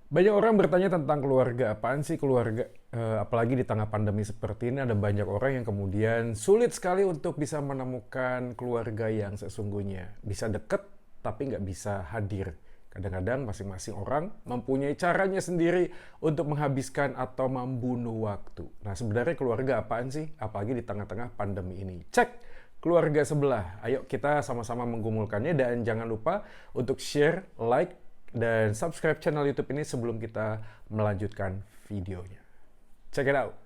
Banyak orang bertanya tentang keluarga. Apaan sih keluarga? Apalagi di tengah pandemi seperti ini ada banyak orang yang kemudian sulit sekali untuk bisa menemukan keluarga yang sesungguhnya. Bisa deket tapi nggak bisa hadir. Kadang-kadang masing-masing orang mempunyai caranya sendiri untuk menghabiskan atau membunuh waktu. Nah sebenarnya keluarga apaan sih? Apalagi di tengah-tengah pandemi ini. Cek keluarga sebelah. Ayo kita sama-sama menggumulkannya dan jangan lupa untuk share, like, dan subscribe channel YouTube ini sebelum kita melanjutkan videonya. Check it out.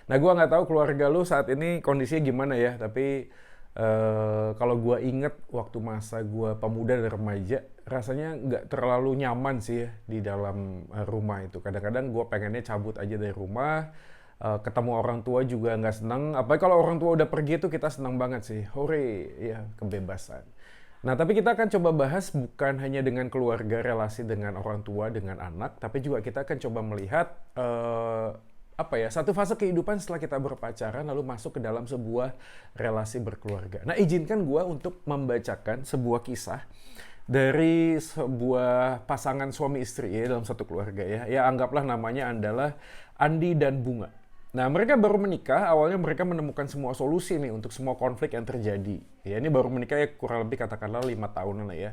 Nah, gue nggak tahu keluarga lu saat ini kondisinya gimana ya, tapi kalau gue inget waktu masa gue pemuda dan remaja, rasanya nggak terlalu nyaman sih ya di dalam rumah itu. Kadang-kadang gue pengennya cabut aja dari rumah, ketemu orang tua juga nggak seneng. Apalagi kalau orang tua udah pergi itu kita seneng banget sih, hore, ya kebebasan. Nah, tapi kita akan coba bahas bukan hanya dengan keluarga, relasi dengan orang tua, dengan anak, tapi juga kita akan coba melihat apa ya, satu fase kehidupan setelah kita berpacaran lalu masuk ke dalam sebuah relasi berkeluarga. Nah, izinkan gue untuk membacakan sebuah kisah dari sebuah pasangan suami istri ya dalam satu keluarga ya. Ya anggaplah namanya adalah Andi dan Bunga. Nah, mereka baru menikah, awalnya mereka menemukan semua solusi nih untuk semua konflik yang terjadi. Ya, ini baru menikah ya kurang lebih katakanlah 5 tahunan lah ya.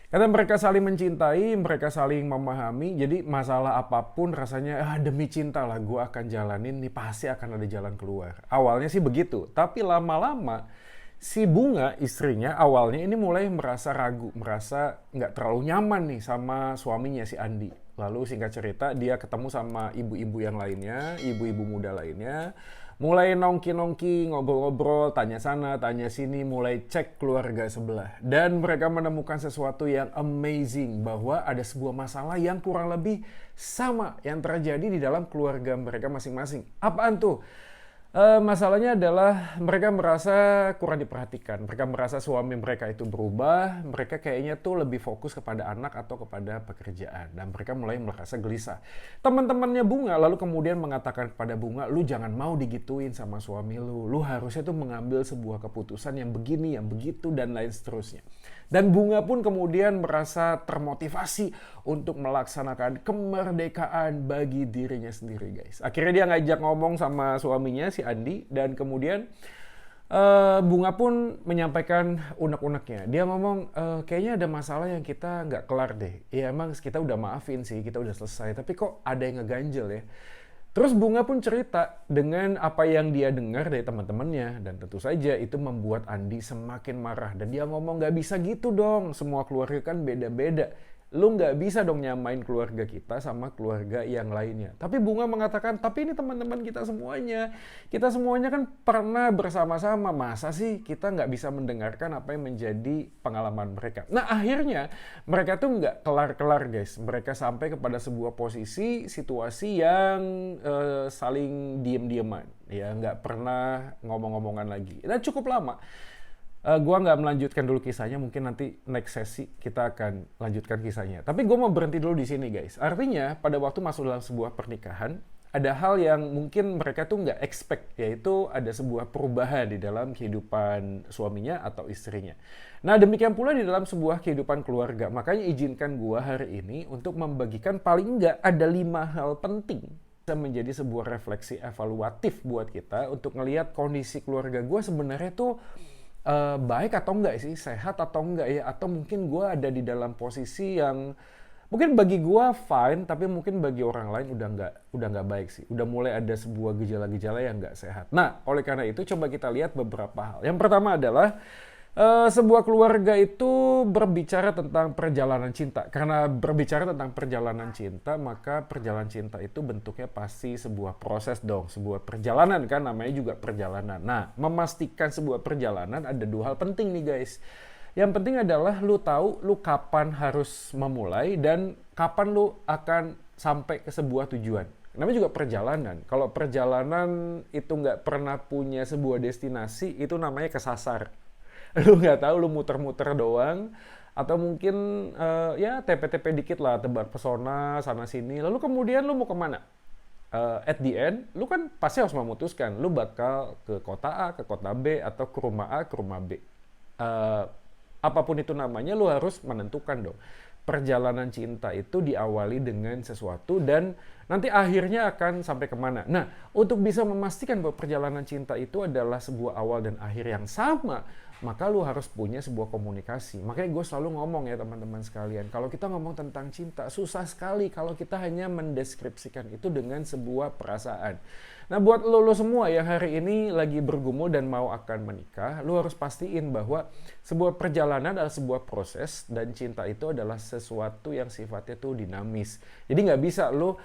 Karena mereka saling mencintai, mereka saling memahami, jadi masalah apapun rasanya demi cinta lah gue akan jalanin, nih pasti akan ada jalan keluar. Awalnya sih begitu, tapi lama-lama si Bunga istrinya awalnya ini mulai merasa ragu, merasa nggak terlalu nyaman nih sama suaminya si Andi. Lalu singkat cerita dia ketemu sama ibu-ibu yang lainnya, ibu-ibu muda lainnya, mulai nongki-nongki, ngobrol-ngobrol, tanya sana, tanya sini, mulai cek keluarga sebelah. Dan mereka menemukan sesuatu yang amazing, bahwa ada sebuah masalah yang kurang lebih sama yang terjadi di dalam keluarga mereka masing-masing. Apaan tuh? Masalahnya adalah mereka merasa kurang diperhatikan. Mereka merasa suami mereka itu berubah. Mereka kayaknya tuh lebih fokus kepada anak atau kepada pekerjaan. Dan mereka mulai merasa gelisah. Teman-temannya Bunga lalu kemudian mengatakan kepada Bunga, lu jangan mau digituin sama suami lu. Lu harusnya tuh mengambil sebuah keputusan yang begini, yang begitu, dan lain seterusnya. Dan Bunga pun kemudian merasa termotivasi untuk melaksanakan kemerdekaan bagi dirinya sendiri, guys. Akhirnya dia ngajak ngomong sama suaminya si Andi, dan kemudian Bunga pun menyampaikan unek-uneknya. Dia ngomong, kayaknya ada masalah yang kita nggak kelar deh. Ya emang kita udah maafin sih, kita udah selesai. Tapi kok ada yang ngeganjel ya. Terus Bunga pun cerita dengan apa yang dia dengar dari teman-temannya. Dan tentu saja itu membuat Andi semakin marah. Dan dia ngomong, gak bisa gitu dong, semua keluarga kan beda-beda. Lu nggak bisa dong nyamain keluarga kita sama keluarga yang lainnya. Tapi Bunga mengatakan, tapi ini teman-teman kita semuanya. Kita semuanya kan pernah bersama-sama. Masa sih kita nggak bisa mendengarkan apa yang menjadi pengalaman mereka. Nah akhirnya mereka tuh nggak kelar-kelar, guys. Mereka sampai kepada sebuah posisi, situasi yang saling diem-dieman. Ya nggak pernah ngomong-ngomongan lagi. Dan cukup lama. Gua nggak melanjutkan dulu kisahnya, mungkin nanti next sesi kita akan lanjutkan kisahnya. Tapi gue mau berhenti dulu di sini, guys. Artinya pada waktu masuk dalam sebuah pernikahan, ada hal yang mungkin mereka tuh nggak expect, yaitu ada sebuah perubahan di dalam kehidupan suaminya atau istrinya. Nah demikian pula di dalam sebuah kehidupan keluarga. Makanya izinkan gue hari ini untuk membagikan paling nggak ada 5 hal penting bisa menjadi sebuah refleksi evaluatif buat kita untuk ngelihat kondisi keluarga gue sebenarnya tuh baik atau enggak sih, sehat atau enggak ya, atau mungkin gue ada di dalam posisi yang mungkin bagi gue fine, tapi mungkin bagi orang lain udah nggak baik sih, udah mulai ada sebuah gejala-gejala yang nggak sehat. Nah, oleh karena itu coba kita lihat beberapa hal. Yang pertama adalah sebuah keluarga itu berbicara tentang perjalanan cinta. Karena berbicara tentang perjalanan cinta, maka perjalanan cinta itu bentuknya pasti sebuah proses dong. Sebuah perjalanan kan, namanya juga perjalanan. Nah, memastikan sebuah perjalanan ada 2 hal penting nih guys. Yang penting adalah lu tahu lu kapan harus memulai dan kapan lu akan sampai ke sebuah tujuan. Namanya juga perjalanan. Kalau perjalanan itu nggak pernah punya sebuah destinasi, itu namanya kesasar. Lu nggak tahu, lu muter-muter doang, atau mungkin ya TP-TP dikit lah, tebar pesona sana sini, lalu kemudian lu mau kemana? at the end, lu kan pasti harus memutuskan, lu bakal ke kota A, ke kota B, atau ke rumah A, ke rumah B. Eh, Apapun itu namanya, lu harus menentukan dong. Perjalanan cinta itu diawali dengan sesuatu dan nanti akhirnya akan sampai kemana. Nah, untuk bisa memastikan bahwa perjalanan cinta itu adalah sebuah awal dan akhir yang sama, maka lu harus punya sebuah komunikasi. Makanya gue selalu ngomong ya teman-teman sekalian, kalau kita ngomong tentang cinta, susah sekali kalau kita hanya mendeskripsikan itu dengan sebuah perasaan. Nah, buat lo semua yang hari ini lagi bergumul dan mau akan menikah, lo harus pastiin bahwa sebuah perjalanan adalah sebuah proses dan cinta itu adalah sesuatu yang sifatnya tuh dinamis. Jadi nggak bisa lo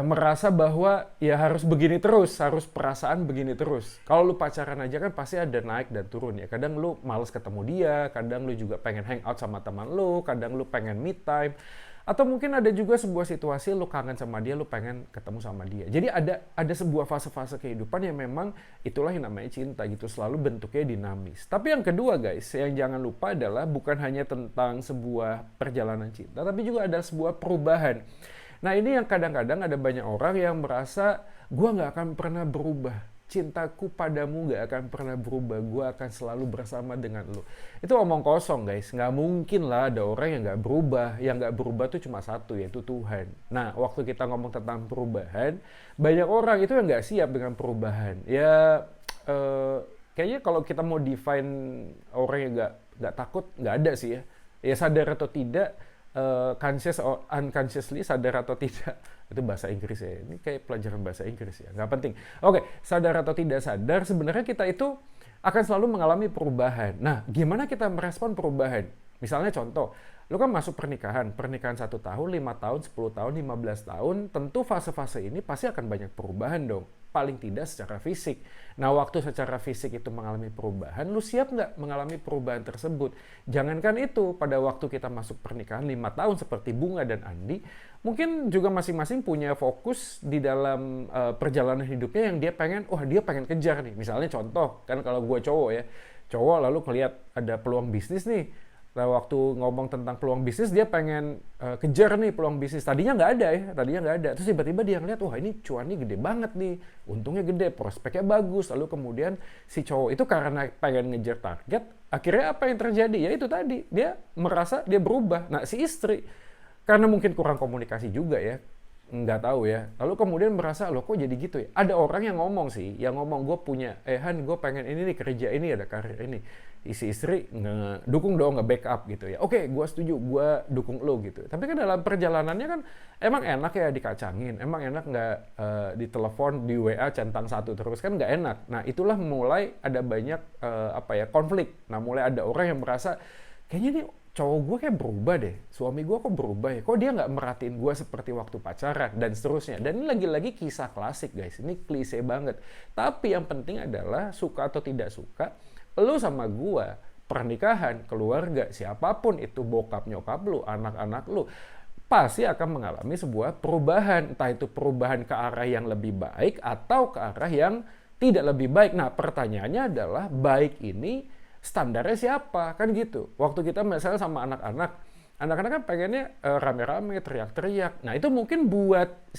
merasa bahwa ya harus begini terus, harus perasaan begini terus. Kalau lu pacaran aja kan pasti ada naik dan turun ya. Kadang lu males ketemu dia, kadang lu juga pengen hang out sama teman lu, kadang lu pengen me time. Atau mungkin ada juga sebuah situasi lu kangen sama dia, lu pengen ketemu sama dia. Jadi ada sebuah fase-fase kehidupan yang memang itulah yang namanya cinta gitu, selalu bentuknya dinamis. Tapi yang kedua guys, yang jangan lupa adalah bukan hanya tentang sebuah perjalanan cinta, tapi juga ada sebuah perubahan. Nah ini yang kadang-kadang ada banyak orang yang merasa gua nggak akan pernah berubah. Cintaku padamu gak akan pernah berubah, gue akan selalu bersama dengan lo. Itu omong kosong guys, gak mungkin lah ada orang yang gak berubah. Yang gak berubah tuh cuma satu, yaitu Tuhan. Nah, waktu kita ngomong tentang perubahan, banyak orang itu yang gak siap dengan perubahan. Ya, kayaknya kalau kita mau define orang yang gak takut, gak ada sih ya. Ya sadar atau tidak, conscious or unconsciously, sadar atau tidak, itu bahasa Inggris ya, ini kayak pelajaran bahasa Inggris ya, nggak penting. Oke, sadar atau tidak sadar, sebenarnya kita itu akan selalu mengalami perubahan. Nah, gimana kita merespon perubahan? Misalnya contoh, lu kan masuk pernikahan 1 tahun, 5 tahun, 10 tahun, 15 tahun, tentu fase-fase ini pasti akan banyak perubahan dong. Paling tidak secara fisik. Nah, waktu secara fisik itu mengalami perubahan, lu siap nggak mengalami perubahan tersebut? Jangankan itu, pada waktu kita masuk pernikahan 5 tahun seperti Bunga dan Andi, mungkin juga masing-masing punya fokus di dalam perjalanan hidupnya yang dia pengen, dia pengen kejar nih. Misalnya contoh, kan kalau gue cowok ya, cowok lalu ngeliat ada peluang bisnis nih. Nah, waktu ngomong tentang peluang bisnis, dia pengen kejar nih peluang bisnis. Tadinya nggak ada. Terus tiba-tiba dia ngeliat, wah ini cuannya gede banget nih, untungnya gede, prospeknya bagus. Lalu kemudian si cowok itu karena pengen ngejar target, akhirnya apa yang terjadi? Ya itu tadi, dia merasa dia berubah. Nah, si istri, karena mungkin kurang komunikasi juga ya, nggak tahu ya. Lalu kemudian merasa, loh kok jadi gitu ya? Ada orang yang ngomong sih, yang ngomong, gue punya, Han, gue pengen ini nih, kerja ini, ada karir ini. Isi istri dukung dong, nge-backup gitu ya. Oke, gue setuju, gue dukung lo gitu. Tapi kan dalam perjalanannya kan emang enak ya dikacangin, emang enak nggak ditelepon, di WA centang satu terus, kan nggak enak. Nah itulah mulai ada banyak konflik. Nah mulai ada orang yang merasa kayaknya nih cowok gue kayak berubah deh, suami gue kok berubah ya, kok dia nggak merhatiin gue seperti waktu pacaran dan seterusnya. Dan ini lagi-lagi kisah klasik guys, ini klise banget. Tapi yang penting adalah suka atau tidak suka, lu sama gua, pernikahan, keluarga, siapapun itu, bokap nyokap lu, anak-anak lu, pasti akan mengalami sebuah perubahan. Entah itu perubahan ke arah yang lebih baik atau ke arah yang tidak lebih baik. Nah pertanyaannya adalah, baik ini standarnya siapa? Kan gitu. Waktu kita misalnya sama anak-anak kan pengennya rame-rame, teriak-teriak. Nah itu mungkin buat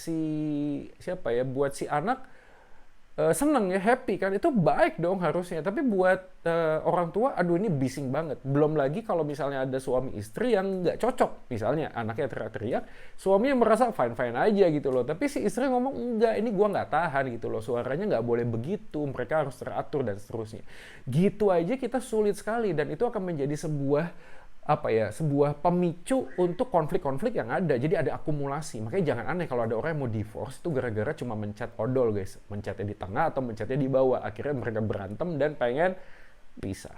buat si anak seneng ya, happy kan, itu baik dong harusnya. Tapi buat orang tua, aduh ini bising banget. Belum lagi kalau misalnya ada suami istri yang nggak cocok, misalnya anaknya teriak-teriak, suaminya merasa fine-fine aja gitu loh, tapi si istri ngomong enggak, ini gua nggak tahan gitu loh, suaranya nggak boleh begitu, mereka harus teratur dan seterusnya. Gitu aja kita sulit sekali, dan itu akan menjadi sebuah pemicu untuk konflik-konflik yang ada. Jadi ada akumulasi. Makanya jangan aneh kalau ada orang yang mau divorce itu gara-gara cuma mencet odol guys, mencetnya di tengah atau mencetnya di bawah. Akhirnya mereka berantem dan pengen pisah.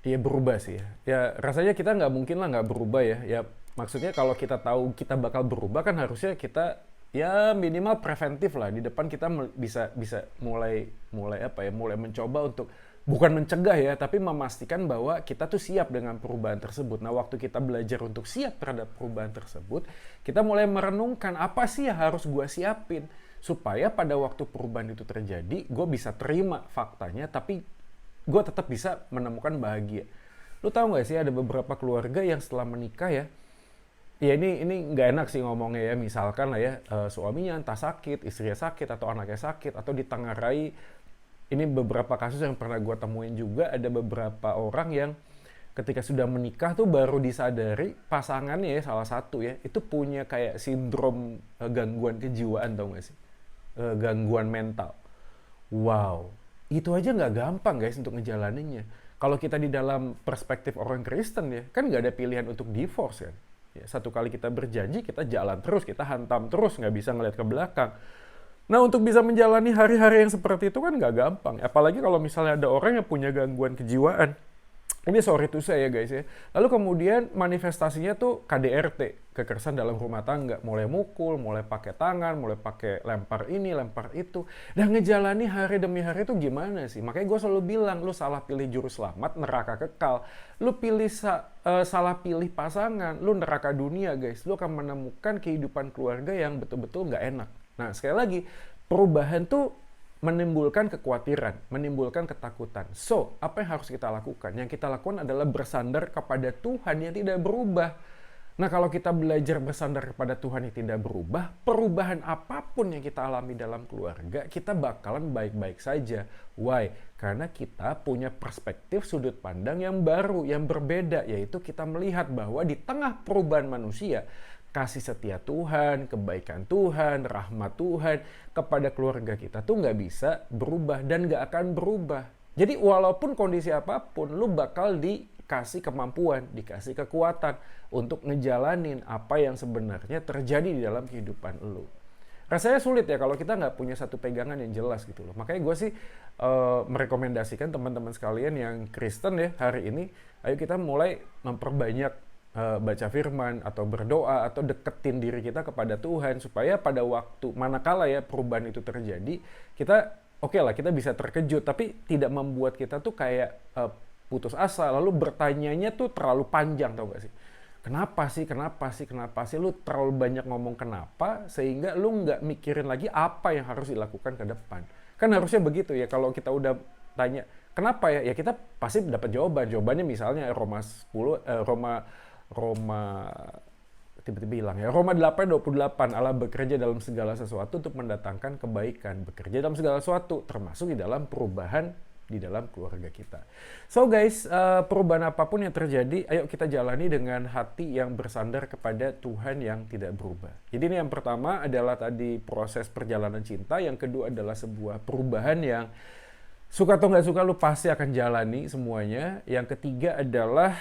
Dia berubah sih ya. Ya rasanya kita nggak mungkin lah nggak berubah ya. Ya maksudnya kalau kita tahu kita bakal berubah kan harusnya kita ya minimal preventif lah. Di depan kita bisa mulai mencoba untuk bukan mencegah ya, tapi memastikan bahwa kita tuh siap dengan perubahan tersebut. Nah, waktu kita belajar untuk siap terhadap perubahan tersebut, kita mulai merenungkan apa sih yang harus gue siapin supaya pada waktu perubahan itu terjadi, gue bisa terima faktanya, tapi gue tetap bisa menemukan bahagia. Lu tahu gak sih ada beberapa keluarga yang setelah menikah ya, Ya ini nggak enak sih ngomongnya ya. Misalkan lah ya, suaminya entah sakit, istrinya sakit, atau anaknya sakit, atau ditengarai. Ini beberapa kasus yang pernah gue temuin juga, ada beberapa orang yang ketika sudah menikah tuh baru disadari pasangannya ya, salah satu ya, itu punya kayak sindrom gangguan kejiwaan, tau gak sih? Gangguan mental. Wow, itu aja nggak gampang guys untuk ngejalaninnya. Kalau kita di dalam perspektif orang Kristen ya, kan nggak ada pilihan untuk divorce kan. Ya, satu kali kita berjanji, kita jalan terus, kita hantam terus, nggak bisa ngeliat ke belakang. Nah, untuk bisa menjalani hari-hari yang seperti itu kan nggak gampang. Apalagi kalau misalnya ada orang yang punya gangguan kejiwaan. Ini sorry to say ya guys ya. Lalu kemudian manifestasinya tuh KDRT, kekerasan dalam rumah tangga. Mulai mukul, mulai pakai tangan, mulai pakai lempar ini, lempar itu. Dan ngejalani hari demi hari itu gimana sih? Makanya gue selalu bilang, lu salah pilih juru selamat, neraka kekal. Lu salah pilih pasangan, lu neraka dunia guys. Lu akan menemukan kehidupan keluarga yang betul-betul nggak enak. Nah sekali lagi, perubahan tuh menimbulkan kekhawatiran, menimbulkan ketakutan. So, apa yang harus kita lakukan? Yang kita lakukan adalah bersandar kepada Tuhan yang tidak berubah. Nah, kalau kita belajar bersandar kepada Tuhan yang tidak berubah, perubahan apapun yang kita alami dalam keluarga, kita bakalan baik-baik saja. Why? Karena kita punya perspektif sudut pandang yang baru, yang berbeda, yaitu kita melihat bahwa di tengah perubahan manusia, kasih setia Tuhan, kebaikan Tuhan, rahmat Tuhan kepada keluarga kita tuh nggak bisa berubah dan nggak akan berubah. Jadi walaupun kondisi apapun, lu bakal dikasih kemampuan, dikasih kekuatan untuk ngejalanin apa yang sebenarnya terjadi di dalam kehidupan lu. Rasanya sulit ya kalau kita nggak punya satu pegangan yang jelas gitu loh. Makanya gue sih merekomendasikan teman-teman sekalian yang Kristen ya hari ini, ayo kita mulai memperbanyak baca firman atau berdoa atau deketin diri kita kepada Tuhan supaya pada waktu manakala ya perubahan itu terjadi kita oke lah kita bisa terkejut tapi tidak membuat kita tuh kayak putus asa lalu bertanyanya tuh terlalu panjang tau gak sih kenapa sih lu terlalu banyak ngomong kenapa sehingga lu nggak mikirin lagi apa yang harus dilakukan ke depan kan harusnya begitu ya kalau kita udah tanya kenapa ya kita pasti dapat jawabannya misalnya Roma tiba-tiba hilang ya. Roma 8:28 Allah bekerja dalam segala sesuatu untuk mendatangkan kebaikan, bekerja dalam segala sesuatu termasuk di dalam perubahan di dalam keluarga kita. So guys, perubahan apapun yang terjadi, ayo kita jalani dengan hati yang bersandar kepada Tuhan yang tidak berubah. Jadi ini yang pertama adalah tadi proses perjalanan cinta, yang kedua adalah sebuah perubahan yang suka atau nggak suka lu pasti akan jalani semuanya. Yang ketiga adalah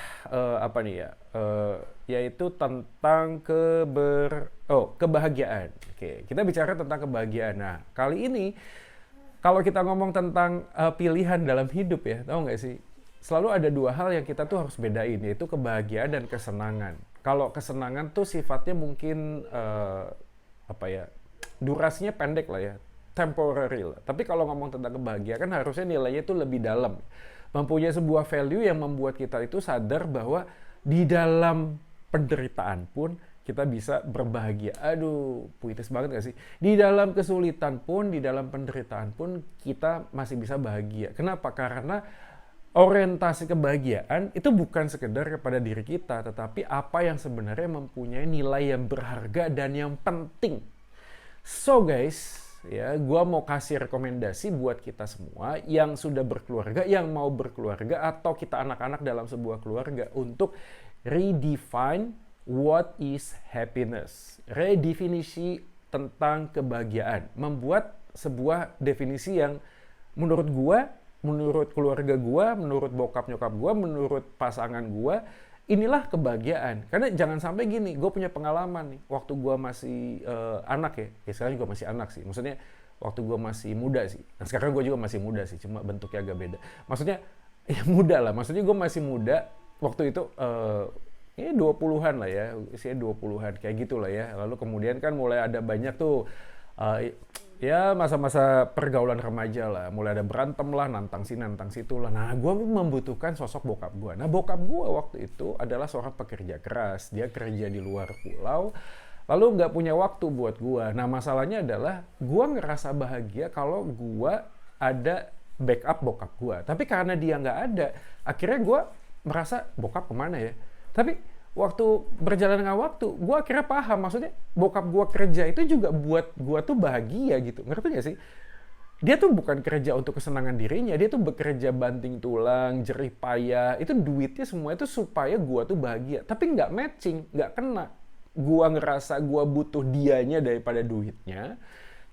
yaitu tentang kebahagiaan. Oke, kita bicara tentang kebahagiaan. Nah, kali ini kalau kita ngomong tentang pilihan dalam hidup ya, tahu nggak sih? Selalu ada dua hal yang kita tuh harus bedain, yaitu kebahagiaan dan kesenangan. Kalau kesenangan tuh sifatnya mungkin durasinya pendek lah ya. Temporary lah. Tapi kalau ngomong tentang kebahagiaan kan harusnya nilainya itu lebih dalam. Mempunyai sebuah value yang membuat kita itu sadar bahwa di dalam penderitaan pun kita bisa berbahagia. Aduh, puitis banget gak sih? Di dalam kesulitan pun, di dalam penderitaan pun kita masih bisa bahagia. Kenapa? Karena orientasi kebahagiaan itu bukan sekedar kepada diri kita, tetapi apa yang sebenarnya mempunyai nilai yang berharga dan yang penting. So guys, ya, gua mau kasih rekomendasi buat kita semua yang sudah berkeluarga, yang mau berkeluarga, atau kita anak-anak dalam sebuah keluarga untuk redefine what is happiness. Redefinisi tentang kebahagiaan. Membuat sebuah definisi yang menurut gua, menurut keluarga gua, menurut bokap nyokap gua, menurut pasangan gua, inilah kebahagiaan. Karena jangan sampai gini, gue punya pengalaman nih, waktu gue masih anak ya sekarang juga masih anak sih, maksudnya waktu gue masih muda sih, nah sekarang gue juga masih muda sih, cuma bentuknya agak beda, maksudnya ya muda lah, maksudnya gue masih muda, waktu itu 20-an lah ya, usia 20-an, kayak gitu lah ya, lalu kemudian kan mulai ada banyak tuh, ya masa-masa pergaulan remaja lah, mulai ada berantem lah, nantang sini, nantang situ lah. Nah, gue membutuhkan sosok bokap gue. Nah, bokap gue waktu itu adalah seorang pekerja keras. Dia kerja di luar pulau, lalu nggak punya waktu buat gue. Nah, masalahnya adalah gue ngerasa bahagia kalau gue ada backup bokap gue. Tapi karena dia nggak ada, akhirnya gue merasa bokap kemana ya? Tapi waktu berjalan dengan waktu, gue akhirnya paham, maksudnya bokap gue kerja itu juga buat gue tuh bahagia gitu, ngerti gak sih? Dia tuh bukan kerja untuk kesenangan dirinya, dia tuh bekerja banting tulang, jerih payah, itu duitnya semua itu supaya gua tuh bahagia. Tapi nggak matching, nggak kena. Gua ngerasa gua butuh dianya daripada duitnya,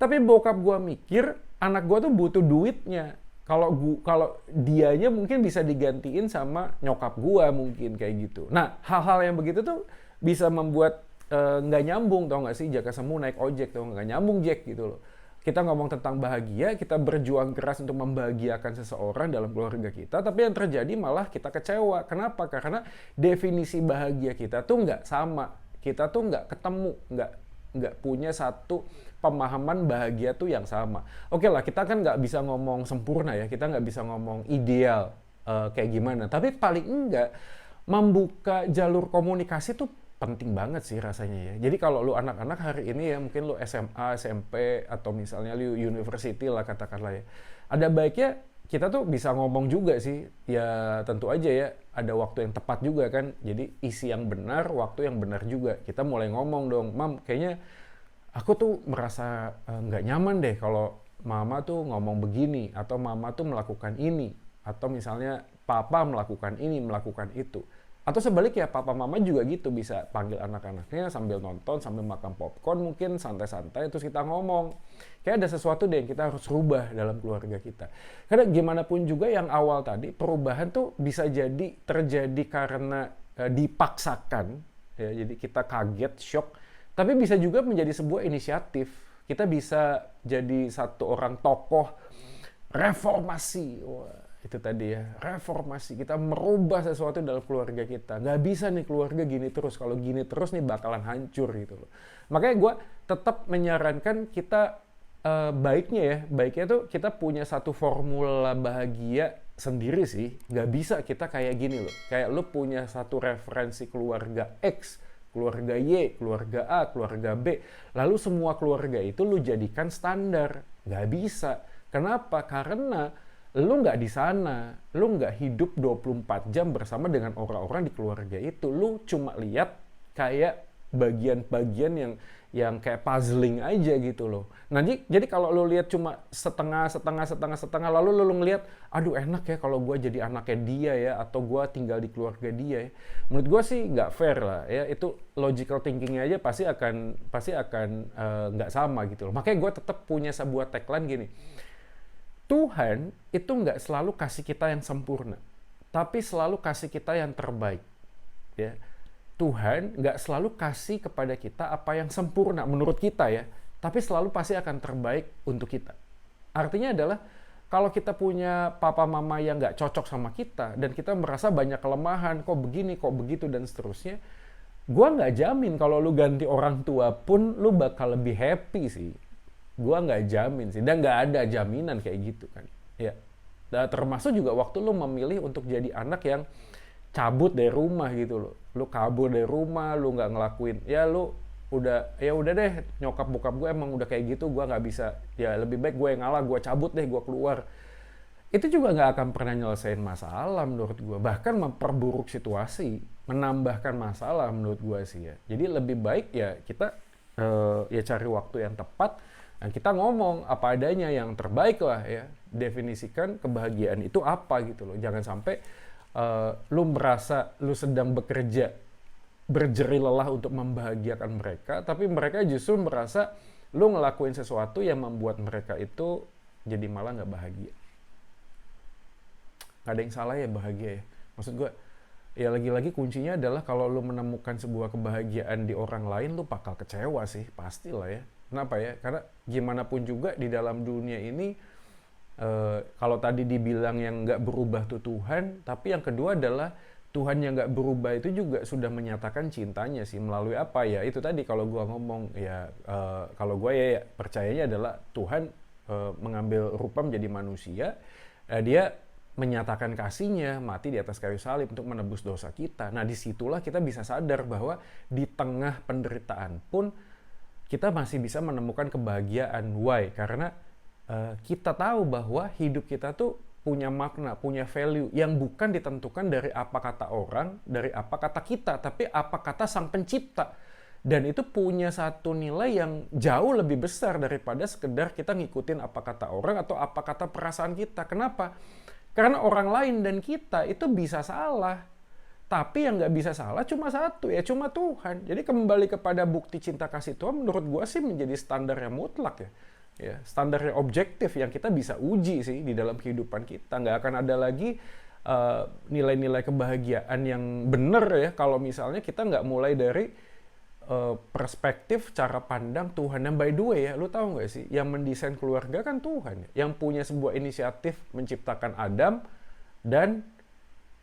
tapi bokap gua mikir anak gua tuh butuh duitnya. Kalau dianya mungkin bisa digantiin sama nyokap gua mungkin kayak gitu. Nah, hal-hal yang begitu tuh bisa membuat nggak nyambung, tau nggak sih? Jaka Semu naik ojek, tau nggak nyambung Jack gitu loh. Kita ngomong tentang bahagia, kita berjuang keras untuk membahagiakan seseorang dalam keluarga kita, tapi yang terjadi malah kita kecewa. Kenapa? Karena definisi bahagia kita tuh nggak sama. Kita tuh nggak ketemu, nggak punya satu pemahaman bahagia tuh yang sama. Oke lah, kita kan nggak bisa ngomong sempurna ya, kita nggak bisa ngomong ideal kayak gimana. Tapi paling enggak membuka jalur komunikasi tuh penting banget sih rasanya ya. Jadi kalau lu anak-anak hari ini ya, mungkin lu SMA, SMP, atau misalnya lu university lah katakanlah ya. Ada baiknya kita tuh bisa ngomong juga sih. Ya tentu aja ya, ada waktu yang tepat juga kan. Jadi isi yang benar, waktu yang benar juga. Kita mulai ngomong dong, Mam, kayaknya aku tuh merasa nggak nyaman deh kalau mama tuh ngomong begini, atau mama tuh melakukan ini, atau misalnya papa melakukan ini, melakukan itu. Atau sebaliknya, papa mama juga gitu, bisa panggil anak-anaknya sambil nonton, sambil makan popcorn mungkin, santai-santai, terus kita ngomong. Kayak ada sesuatu deh yang kita harus rubah dalam keluarga kita. Karena gimana pun juga yang awal tadi, perubahan tuh bisa jadi terjadi karena dipaksakan, ya, jadi kita kaget, shock, tapi bisa juga menjadi sebuah inisiatif. Kita bisa jadi satu orang tokoh reformasi. Wah, itu tadi ya, reformasi. Kita merubah sesuatu dalam keluarga kita. Nggak bisa nih keluarga gini terus. Kalau gini terus nih bakalan hancur gitu loh. Makanya gue tetap menyarankan kita baiknya tuh kita punya satu formula bahagia sendiri sih. Nggak bisa kita kayak gini loh. Kayak lu punya satu referensi keluarga X, keluarga Y, keluarga A, keluarga B. Lalu semua keluarga itu lu jadikan standar. Nggak bisa. Kenapa? Karena lu nggak di sana, lu nggak hidup 24 jam bersama dengan orang-orang di keluarga itu. Lu cuma lihat kayak bagian-bagian yang kayak puzzling aja gitu loh. Nah, jadi kalau lu lihat cuma setengah, lalu lu ngelihat, aduh enak ya kalau gue jadi anaknya dia ya, atau gue tinggal di keluarga dia ya. Menurut gue sih nggak fair lah ya. Itu logical thinkingnya aja pasti akan nggak sama gitu loh. Makanya gue tetap punya sebuah tagline gini. Tuhan itu nggak selalu kasih kita yang sempurna, tapi selalu kasih kita yang terbaik. Ya. Tuhan nggak selalu kasih kepada kita apa yang sempurna menurut kita ya, tapi selalu pasti akan terbaik untuk kita. Artinya adalah kalau kita punya papa mama yang nggak cocok sama kita, dan kita merasa banyak kelemahan, kok begini, kok begitu, dan seterusnya, gua nggak jamin kalau lu ganti orang tua pun lu bakal lebih happy sih. Gua nggak jamin sih, dan nggak ada jaminan kayak gitu kan ya. Dan termasuk juga waktu lu memilih untuk jadi anak yang cabut dari rumah gitu loh, lu kabur dari rumah, lu nggak ngelakuin, ya lu udah deh, nyokap bokap gue emang udah kayak gitu, gue nggak bisa, ya lebih baik gue yang ngalah, gue cabut deh, gue keluar. Itu juga nggak akan pernah nyelesain masalah menurut gue, bahkan memperburuk situasi, menambahkan masalah menurut gue sih ya. Jadi lebih baik ya kita ya cari waktu yang tepat. Nah, kita ngomong apa adanya yang terbaik lah ya. Definisikan kebahagiaan itu apa gitu loh. Jangan sampai lu merasa lu sedang bekerja berjerih lelah untuk membahagiakan mereka, tapi mereka justru merasa lu ngelakuin sesuatu yang membuat mereka itu jadi malah nggak bahagia. Nggak ada yang salah ya bahagia ya. Maksud gue, ya lagi-lagi kuncinya adalah kalau lu menemukan sebuah kebahagiaan di orang lain, lu bakal kecewa sih, pastilah ya. Kenapa ya? Karena gimana pun juga di dalam dunia ini, kalau tadi dibilang yang nggak berubah tuh Tuhan, tapi yang kedua adalah Tuhan yang nggak berubah itu juga sudah menyatakan cintanya sih, melalui apa ya? Itu tadi kalau gue ngomong ya, kalau gue ya percayanya adalah Tuhan mengambil rupa menjadi manusia, dia menyatakan kasihnya, mati di atas kayu salib untuk menebus dosa kita. Nah, disitulah kita bisa sadar bahwa di tengah penderitaan pun kita masih bisa menemukan kebahagiaan. Why? Karena kita tahu bahwa hidup kita tuh punya makna, punya value yang bukan ditentukan dari apa kata orang, dari apa kata kita, tapi apa kata sang pencipta. Dan itu punya satu nilai yang jauh lebih besar daripada sekedar kita ngikutin apa kata orang atau apa kata perasaan kita. Kenapa? Karena orang lain dan kita itu bisa salah. Tapi yang nggak bisa salah cuma satu, ya cuma Tuhan. Jadi kembali kepada bukti cinta kasih Tuhan, menurut gue sih menjadi standar yang mutlak ya. Ya, standar yang objektif yang kita bisa uji sih di dalam kehidupan kita. Nggak akan ada lagi nilai-nilai kebahagiaan yang benar ya kalau misalnya kita nggak mulai dari perspektif cara pandang Tuhan. Dan by the way ya, lu tahu nggak sih, yang mendesain keluarga kan Tuhan ya, yang punya sebuah inisiatif menciptakan Adam dan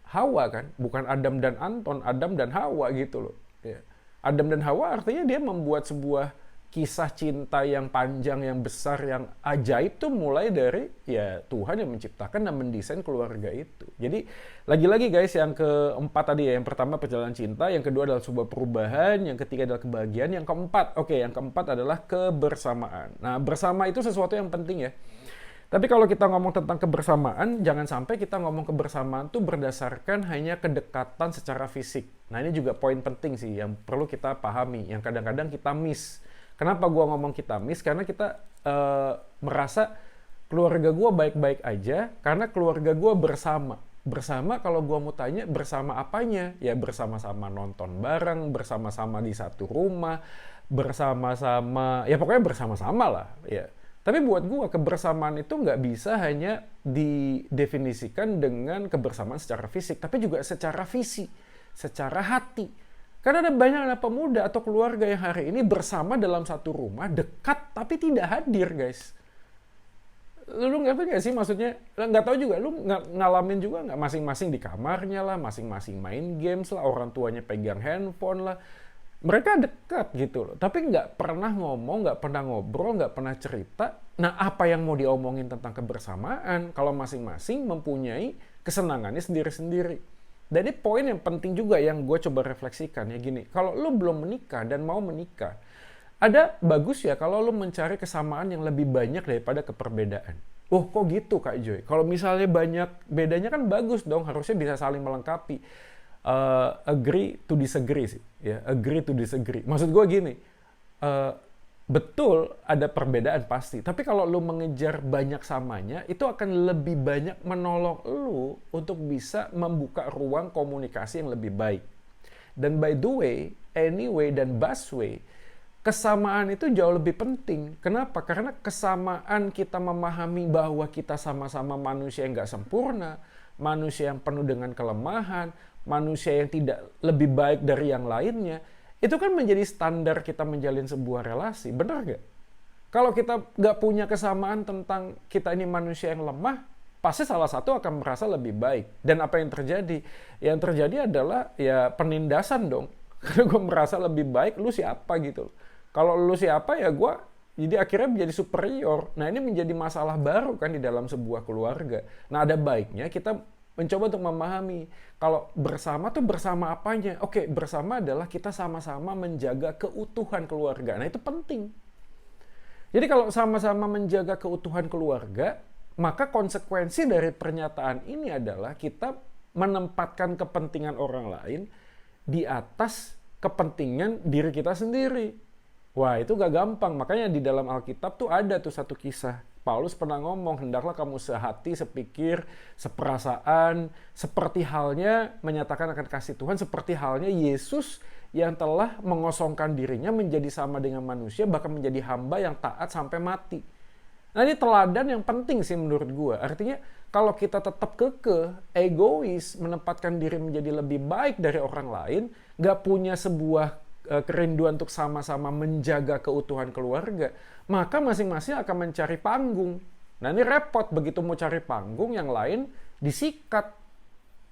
Hawa kan, bukan Adam dan Anton, Adam dan Hawa gitu loh. Ya. Adam dan Hawa artinya dia membuat sebuah kisah cinta yang panjang, yang besar, yang ajaib tuh mulai dari ya Tuhan yang menciptakan dan mendesain keluarga itu. Jadi lagi-lagi guys, yang keempat tadi ya, yang pertama perjalanan cinta, yang kedua adalah sebuah perubahan, yang ketiga adalah kebahagiaan, yang keempat, yang keempat adalah kebersamaan. Nah, bersama itu sesuatu yang penting ya. Tapi kalau kita ngomong tentang kebersamaan, jangan sampai kita ngomong kebersamaan tuh berdasarkan hanya kedekatan secara fisik. Nah, ini juga poin penting sih yang perlu kita pahami, yang kadang-kadang kita miss. Kenapa gue ngomong kita miss? Karena kita merasa keluarga gue baik-baik aja karena keluarga gue bersama. Bersama kalau gue mau tanya bersama apanya? Ya bersama-sama nonton bareng, bersama-sama di satu rumah, bersama-sama, ya pokoknya bersama-sama lah. Ya. Tapi buat gue kebersamaan itu nggak bisa hanya didefinisikan dengan kebersamaan secara fisik, tapi juga secara visi, secara hati. Karena ada banyak anak pemuda atau keluarga yang hari ini bersama dalam satu rumah, dekat tapi tidak hadir, guys. Lu ngerti nggak sih maksudnya? Nggak tahu juga, lu ngalamin juga nggak, masing-masing di kamarnya lah, masing-masing main games lah, orang tuanya pegang handphone lah. Mereka dekat gitu loh, tapi nggak pernah ngomong, nggak pernah ngobrol, nggak pernah cerita. Nah, apa yang mau diomongin tentang kebersamaan kalau masing-masing mempunyai kesenangannya sendiri-sendiri? Dan ini poin yang penting juga yang gue coba refleksikan ya gini. Kalau lu belum menikah dan mau menikah, ada bagus ya kalau lu mencari kesamaan yang lebih banyak daripada keperbedaan. Oh kok gitu Kak Joy? Kalau misalnya banyak bedanya kan bagus dong, harusnya bisa saling melengkapi. Agree to disagree sih. Ya, agree to disagree. Maksud gue gini, betul ada perbedaan pasti, tapi kalau lu mengejar banyak samanya, itu akan lebih banyak menolong lu untuk bisa membuka ruang komunikasi yang lebih baik. Dan by the way, anyway, dan busway, kesamaan itu jauh lebih penting. Kenapa? Karena kesamaan kita memahami bahwa kita sama-sama manusia yang nggak sempurna, manusia yang penuh dengan kelemahan, manusia yang tidak lebih baik dari yang lainnya, itu kan menjadi standar kita menjalin sebuah relasi, benar gak? Kalau kita nggak punya kesamaan tentang kita ini manusia yang lemah, pasti salah satu akan merasa lebih baik. Dan apa yang terjadi? Yang terjadi adalah ya penindasan dong. Karena gue merasa lebih baik, lu siapa gitu. Kalau lu siapa ya gue, jadi akhirnya menjadi superior. Nah ini menjadi masalah baru kan di dalam sebuah keluarga. Nah ada baiknya kita mencoba untuk memahami kalau bersama tuh bersama apanya. Oke, bersama adalah kita sama-sama menjaga keutuhan keluarga. Nah, itu penting. Jadi kalau sama-sama menjaga keutuhan keluarga, maka konsekuensi dari pernyataan ini adalah kita menempatkan kepentingan orang lain di atas kepentingan diri kita sendiri. Wah, itu gak gampang. Makanya di dalam Alkitab tuh ada tuh satu kisah. Paulus pernah ngomong, hendaklah kamu sehati, sepikir, seperasaan, seperti halnya menyatakan akan kasih Tuhan, seperti halnya Yesus yang telah mengosongkan dirinya menjadi sama dengan manusia, bahkan menjadi hamba yang taat sampai mati. Nah ini teladan yang penting sih menurut gue. Artinya kalau kita tetap kekeh, egois, menempatkan diri menjadi lebih baik dari orang lain, gak punya sebuah kerinduan untuk sama-sama menjaga keutuhan keluarga, maka masing-masing akan mencari panggung. Nah ini repot, begitu mau cari panggung, yang lain disikat.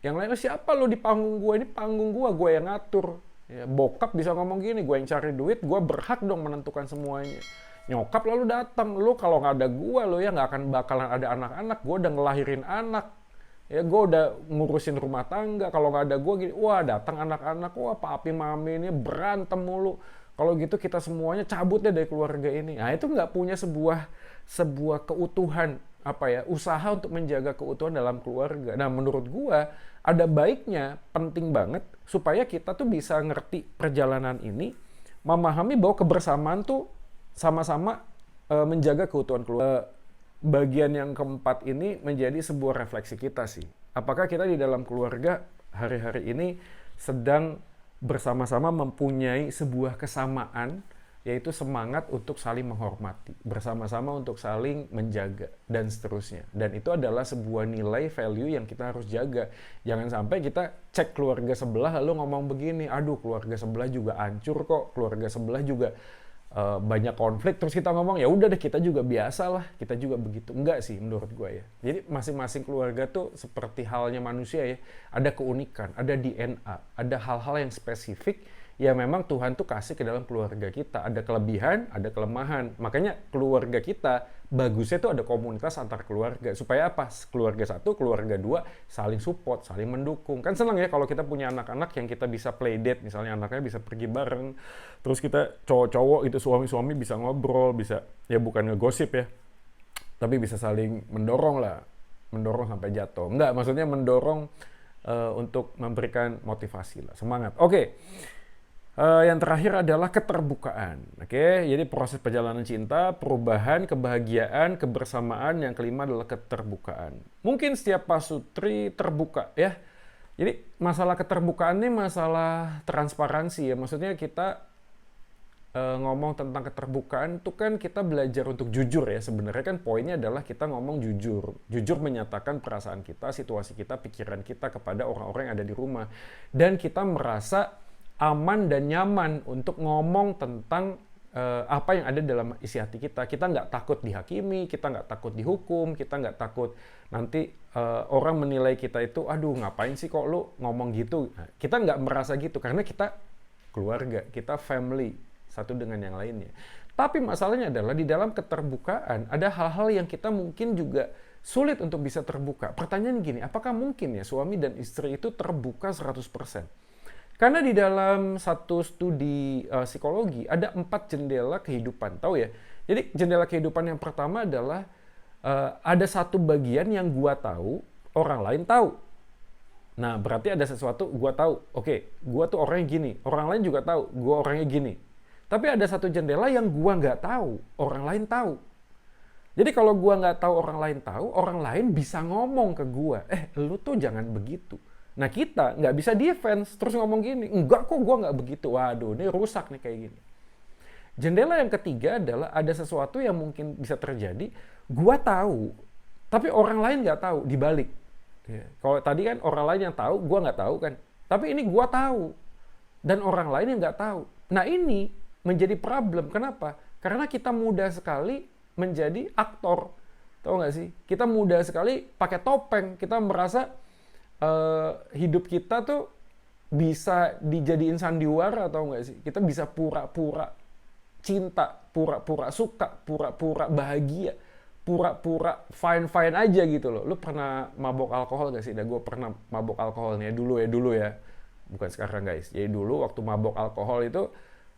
Yang lain, siapa lo di panggung gue? Ini panggung gue yang ngatur. Ya, bokap bisa ngomong gini, gue yang cari duit, gue berhak dong menentukan semuanya. Nyokap lalu datang, lo kalau nggak ada gue, lo ya nggak akan bakalan ada anak-anak, gue udah ngelahirin anak. Ya gue udah ngurusin rumah tangga, kalau nggak ada gue gini, wah datang anak-anak, wah papi mami ini berantem mulu. Kalau gitu kita semuanya cabut deh dari keluarga ini. Nah itu nggak punya sebuah keutuhan usaha untuk menjaga keutuhan dalam keluarga. Nah, menurut gua ada baiknya, penting banget supaya kita tuh bisa ngerti perjalanan ini, memahami bahwa kebersamaan tuh sama-sama menjaga keutuhan keluarga. Bagian yang keempat ini menjadi sebuah refleksi kita sih. Apakah kita di dalam keluarga hari-hari ini sedang bersama-sama mempunyai sebuah kesamaan, yaitu semangat untuk saling menghormati, bersama-sama untuk saling menjaga, dan seterusnya. Dan itu adalah sebuah nilai value yang kita harus jaga. Jangan sampai kita cek keluarga sebelah lalu ngomong begini, aduh keluarga sebelah juga hancur kok, keluarga sebelah juga banyak konflik, terus kita ngomong ya udah deh kita juga biasa lah, kita juga begitu. Enggak sih menurut gue ya. Jadi masing-masing keluarga tuh seperti halnya manusia ya, ada keunikan, ada DNA, ada hal-hal yang spesifik ya memang Tuhan tuh kasih ke dalam keluarga kita. Ada kelebihan, ada kelemahan. Makanya keluarga kita bagusnya tuh ada komunitas antar keluarga. Supaya apa? Keluarga satu, keluarga dua saling support, saling mendukung. Kan senang ya kalau kita punya anak-anak yang kita bisa play date. Misalnya anaknya bisa pergi bareng. Terus kita cowok-cowok itu suami-suami bisa ngobrol, bisa ya bukan ngegosip ya. Tapi bisa saling mendorong lah. Mendorong sampai jatuh. Enggak, maksudnya mendorong untuk memberikan motivasi lah, semangat. Oke. Yang terakhir adalah keterbukaan. Oke, jadi proses perjalanan cinta, perubahan, kebahagiaan, kebersamaan. Yang kelima adalah keterbukaan. Mungkin setiap pasutri terbuka ya. Jadi masalah keterbukaan ini masalah transparansi ya. Maksudnya kita ngomong tentang keterbukaan itu kan kita belajar untuk jujur ya. Sebenarnya kan poinnya adalah kita ngomong jujur. Jujur menyatakan perasaan kita, situasi kita, pikiran kita kepada orang-orang yang ada di rumah. Dan kita merasa aman dan nyaman untuk ngomong tentang apa yang ada dalam isi hati kita. Kita nggak takut dihakimi, kita nggak takut dihukum, kita nggak takut nanti orang menilai kita itu, aduh ngapain sih kok lu ngomong gitu. Nah, kita nggak merasa gitu karena kita keluarga, kita family satu dengan yang lainnya. Tapi masalahnya adalah di dalam keterbukaan ada hal-hal yang kita mungkin juga sulit untuk bisa terbuka. Pertanyaan gini, apakah mungkin ya suami dan istri itu terbuka 100%? Karena di dalam satu studi psikologi ada 4 jendela kehidupan, tahu ya? Jadi jendela kehidupan yang pertama adalah ada satu bagian yang gua tahu, orang lain tahu. Nah, berarti ada sesuatu gua tahu. Oke, gua tuh orangnya gini, orang lain juga tahu, gua orangnya gini. Tapi ada satu jendela yang gua nggak tahu, orang lain tahu. Jadi kalau gua nggak tahu, orang lain tahu, orang lain bisa ngomong ke gua, lu tuh jangan begitu. Nah kita nggak bisa defense, terus ngomong gini, enggak kok gue nggak begitu, waduh ini rusak nih kayak gini. Jendela yang ketiga adalah ada sesuatu yang mungkin bisa terjadi, gue tahu, tapi orang lain nggak tahu, dibalik. Ya. Kalau tadi kan orang lain yang tahu, gue nggak tahu kan, tapi ini gue tahu, dan orang lain yang nggak tahu. Nah ini menjadi problem, kenapa? Karena kita mudah sekali menjadi aktor, tahu nggak sih? Kita mudah sekali pakai topeng, kita merasa hidup kita tuh bisa dijadiin sandiwara atau enggak sih? Kita bisa pura-pura cinta, pura-pura suka, pura-pura bahagia, pura-pura fine-fine aja gitu loh. Lu pernah mabok alkohol gak sih? Gue pernah mabok alkohol nih dulu ya. Bukan sekarang guys. Jadi dulu waktu mabok alkohol itu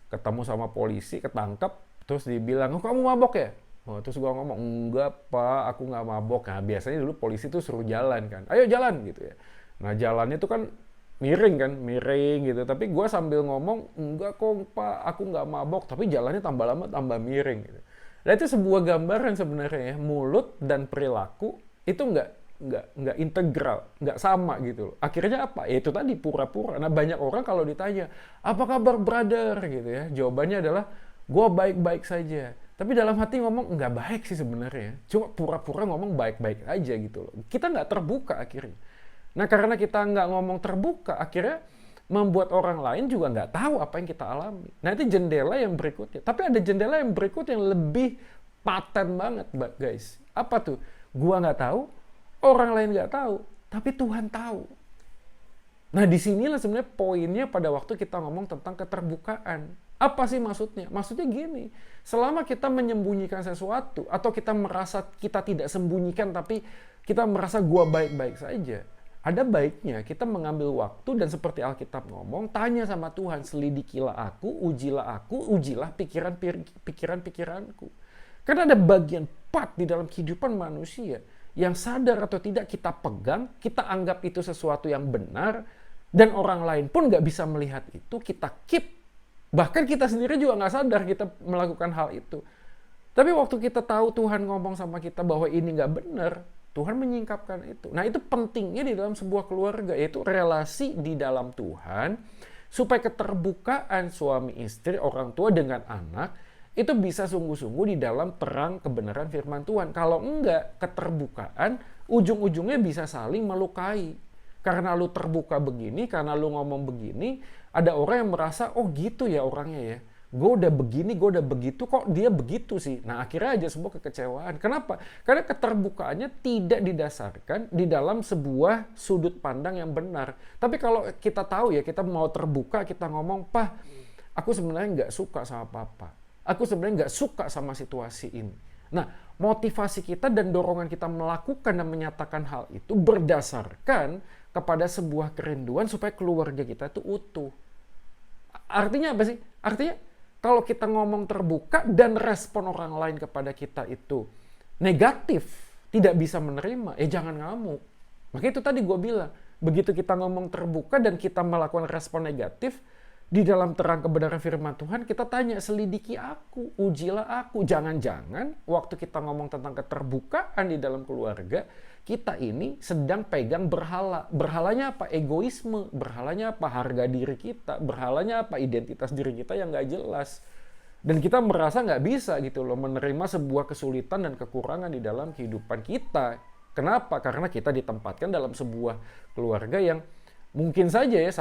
ketemu sama polisi, ketangkep, terus dibilang, oh kamu mabok ya? Oh, terus gue ngomong, enggak pak, aku nggak mabok. Nah biasanya dulu polisi tuh suruh jalan kan, ayo jalan gitu ya. Nah jalannya tuh kan miring gitu. Tapi gue sambil ngomong, enggak kok pak, aku nggak mabok. Tapi jalannya tambah lama tambah miring gitu. Nah itu sebuah gambaran sebenarnya ya, mulut dan perilaku itu nggak integral, nggak sama gitu loh. Akhirnya apa? Ya itu tadi pura-pura. Nah banyak orang kalau ditanya, apa kabar brother gitu ya, jawabannya adalah, gue baik-baik saja. Tapi dalam hati ngomong nggak baik sih sebenarnya. Cuma pura-pura ngomong baik-baik aja gitu loh. Kita nggak terbuka akhirnya. Nah karena kita nggak ngomong terbuka, akhirnya membuat orang lain juga nggak tahu apa yang kita alami. Nah itu jendela yang berikutnya. Tapi ada jendela yang berikut yang lebih paten banget guys. Apa tuh? Gua nggak tahu, orang lain nggak tahu, tapi Tuhan tahu. Nah disinilah sebenarnya poinnya pada waktu kita ngomong tentang keterbukaan. Apa sih maksudnya? Maksudnya gini, selama kita menyembunyikan sesuatu, atau kita merasa kita tidak sembunyikan, tapi kita merasa gua baik-baik saja, ada baiknya kita mengambil waktu dan seperti Alkitab ngomong, tanya sama Tuhan, selidikilah aku, ujilah pikiran-pikiranku. Karena ada bagian tepat di dalam kehidupan manusia, yang sadar atau tidak kita pegang, kita anggap itu sesuatu yang benar, dan orang lain pun nggak bisa melihat itu, kita keep. Bahkan kita sendiri juga nggak sadar kita melakukan hal itu. Tapi waktu kita tahu Tuhan ngomong sama kita bahwa ini nggak benar, Tuhan menyingkapkan itu. Nah, itu pentingnya di dalam sebuah keluarga, yaitu relasi di dalam Tuhan, supaya keterbukaan suami istri, orang tua dengan anak, itu bisa sungguh-sungguh di dalam terang kebenaran firman Tuhan. Kalau enggak, keterbukaan, ujung-ujungnya bisa saling melukai. Karena lu terbuka begini, karena lu ngomong begini, ada orang yang merasa, oh gitu ya orangnya ya. Gue udah begini, gue udah begitu, kok dia begitu sih. Nah, akhirnya aja sebuah kekecewaan. Kenapa? Karena keterbukaannya tidak didasarkan di dalam sebuah sudut pandang yang benar. Tapi kalau kita tahu ya, kita mau terbuka, kita ngomong, "Pak, aku sebenarnya nggak suka sama papa. Aku sebenarnya nggak suka sama situasi ini." Nah, motivasi kita dan dorongan kita melakukan dan menyatakan hal itu berdasarkan kepada sebuah kerinduan supaya keluarga kita itu utuh. Artinya apa sih? Artinya kalau kita ngomong terbuka dan respon orang lain kepada kita itu negatif, tidak bisa menerima, jangan ngamuk. Maka itu tadi gue bilang, begitu kita ngomong terbuka dan kita melakukan respon negatif, di dalam terang kebenaran firman Tuhan, kita tanya, selidiki aku, ujilah aku. Jangan-jangan waktu kita ngomong tentang keterbukaan di dalam keluarga, kita ini sedang pegang berhala. Berhalanya apa? Egoisme. Berhalanya apa? Harga diri kita. Berhalanya apa? Identitas diri kita yang nggak jelas. Dan kita merasa nggak bisa gitu loh menerima sebuah kesulitan dan kekurangan di dalam kehidupan kita. Kenapa? Karena kita ditempatkan dalam sebuah keluarga yang mungkin saja ya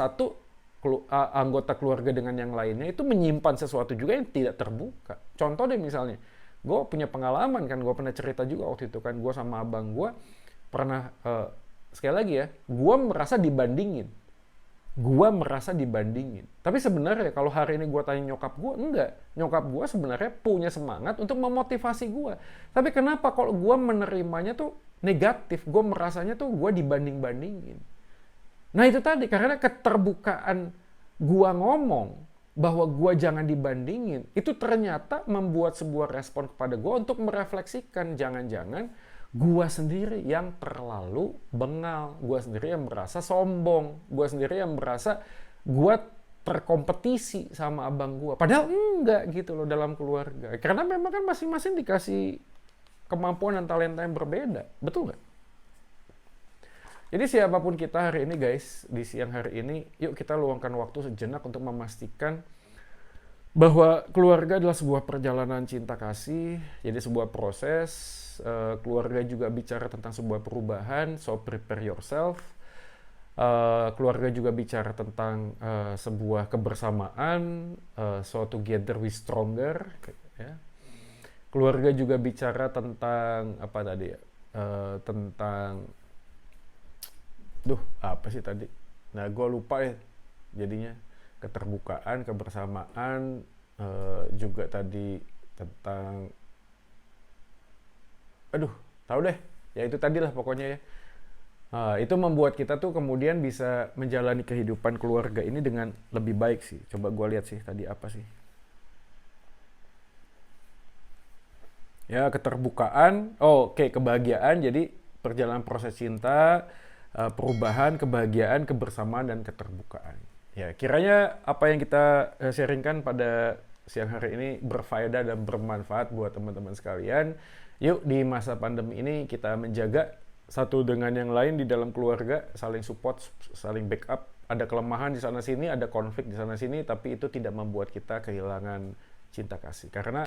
anggota keluarga dengan yang lainnya itu menyimpan sesuatu juga yang tidak terbuka. Contoh deh misalnya, gue punya pengalaman kan, gue pernah cerita juga waktu itu kan, gue sama abang gue pernah, sekali lagi ya, gue merasa dibandingin. Tapi sebenarnya kalau hari ini gue tanya nyokap gue, enggak. Nyokap gue sebenarnya punya semangat untuk memotivasi gue. Tapi kenapa kalau gue menerimanya tuh negatif, gue merasanya tuh gue dibanding-bandingin. Nah itu tadi, karena keterbukaan gua ngomong bahwa gua jangan dibandingin, itu ternyata membuat sebuah respon kepada gua untuk merefleksikan, jangan-jangan gua sendiri yang terlalu bengal, gua sendiri yang merasa sombong, gua sendiri yang merasa gua terkompetisi sama abang gua. Padahal enggak gitu loh dalam keluarga. Karena memang kan masing-masing dikasih kemampuan dan talenta yang berbeda, betul nggak? Jadi siapapun kita hari ini guys, di siang hari ini, yuk kita luangkan waktu sejenak untuk memastikan bahwa keluarga adalah sebuah perjalanan cinta kasih, jadi sebuah proses. Keluarga juga bicara tentang sebuah perubahan, so prepare yourself. Keluarga juga bicara tentang sebuah kebersamaan, so together we stronger. Ya. Keluarga juga bicara tentang apa tadi ya? Tentang apa sih tadi? Nah, gue lupa ya jadinya. Keterbukaan, kebersamaan, juga tadi tentang tahu deh. Ya itu tadilah pokoknya ya. Itu membuat kita tuh kemudian bisa menjalani kehidupan keluarga ini dengan lebih baik sih. Coba gue lihat sih tadi apa sih. Ya, keterbukaan, kebahagiaan, jadi perjalanan proses cinta, perubahan, kebahagiaan, kebersamaan, dan keterbukaan. Ya, kiranya apa yang kita sharingkan pada siang hari ini berfaedah dan bermanfaat buat teman-teman sekalian. Yuk di masa pandemi ini kita menjaga satu dengan yang lain di dalam keluarga, saling support, saling backup. Ada kelemahan di sana-sini, ada konflik di sana-sini, tapi itu tidak membuat kita kehilangan cinta kasih. Karena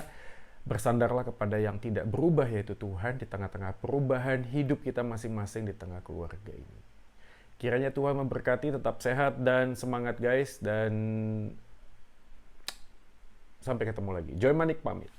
bersandarlah kepada yang tidak berubah, yaitu Tuhan di tengah-tengah perubahan hidup kita masing-masing di tengah keluarga ini. Kiranya Tuhan memberkati, tetap sehat dan semangat guys, dan sampai ketemu lagi. Joy Manik pamit.